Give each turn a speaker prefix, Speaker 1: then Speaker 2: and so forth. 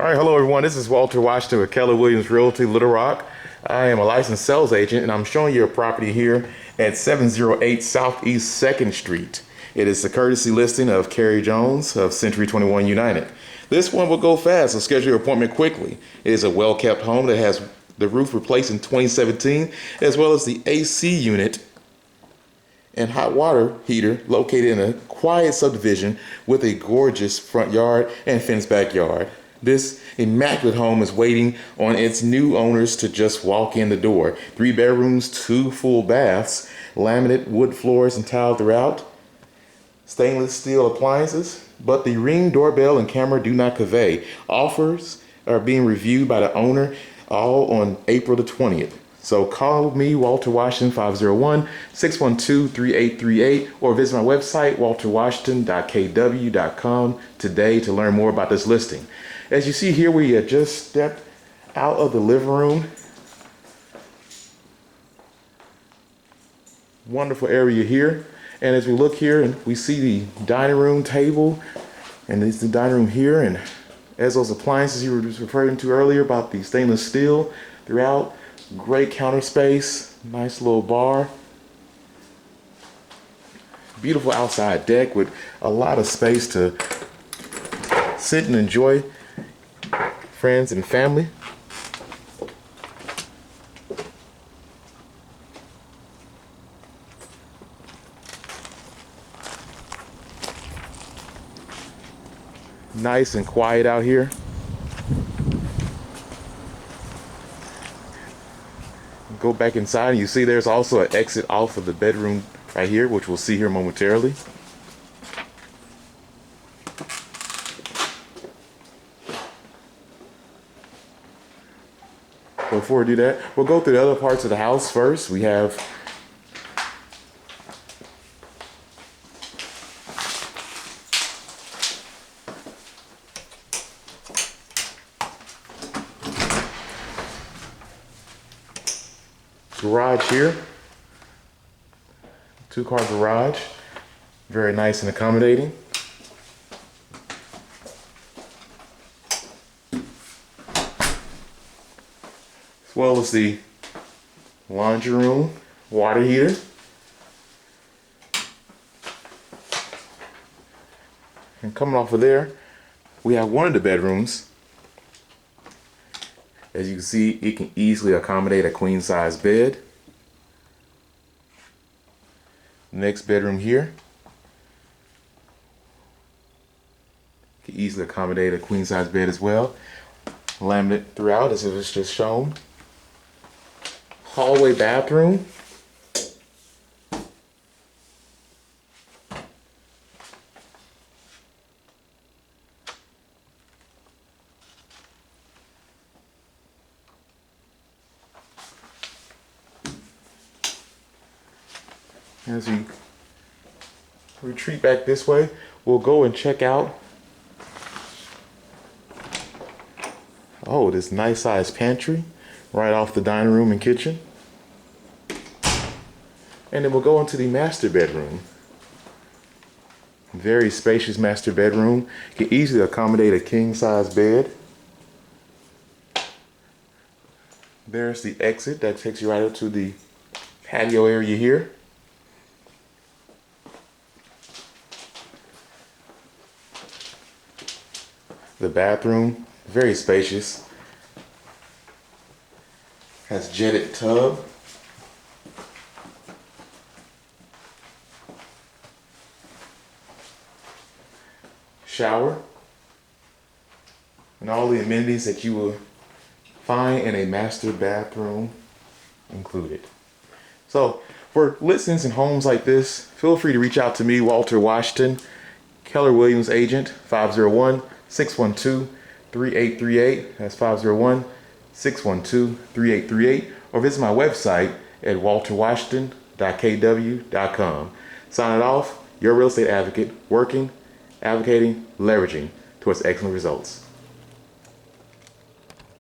Speaker 1: All right, hello everyone. This is Walter Washington with Keller Williams Realty, Little Rock. I am a licensed sales agent and I'm showing you a property here at 708 Southeast 2nd Street. It is the courtesy listing of Carrie Jones of Century 21 United. This one will go fast, so schedule your appointment quickly. It is a well-kept home that has the roof replaced in 2017, as well as the AC unit and hot water heater located in a quiet subdivision with a gorgeous front yard and fenced backyard. This immaculate home is waiting on its new owners to just walk in the door. 3 bedrooms, 2 full baths, laminate wood floors and tile throughout, stainless steel appliances, but the Ring doorbell and camera do not convey. Offers are being reviewed by the owner all on April the 20th. So call me, Walter Washington, 501-612-3838, or visit my website, walterwashington.kw.com today to learn more about this listing. As you see here, we had just stepped out of the living room. Wonderful area here. And as we look here, and we see the dining room table, and it's the dining room here, and as those appliances you were just referring to earlier about the stainless steel throughout, great counter space, nice little bar, beautiful outside deck with a lot of space to sit and enjoy friends and family. Nice and quiet out here. Go back inside and you see there's also an exit off of the bedroom right here, which we'll see here momentarily. Before we do that, we'll go through the other parts of the house first. We have garage here, 2-car garage, very nice and accommodating. As well as the laundry room, water heater. And coming off of there, we have one of the bedrooms. As you can see, it can easily accommodate a queen size bed. Next bedroom here can easily accommodate a queen size bed as well. Laminate throughout as it was just shown. Hallway bathroom. As we retreat back this way, we'll go and check out this nice sized pantry right off the dining room and kitchen. And then we'll go into the master bedroom. Very spacious master bedroom. Can easily accommodate a king size bed. There's the exit that takes you right up to the patio area here. The bathroom, very spacious, has jetted tub, shower, and all the amenities that you will find in a master bathroom included. So for listings and homes like this, feel free to reach out to me, Walter Washington, Keller Williams agent, 501-612-3838. That's 501-612-3838. Or visit my website at walterwashington.kw.com. Signing off, your real estate advocate, working, advocating, leveraging towards excellent results.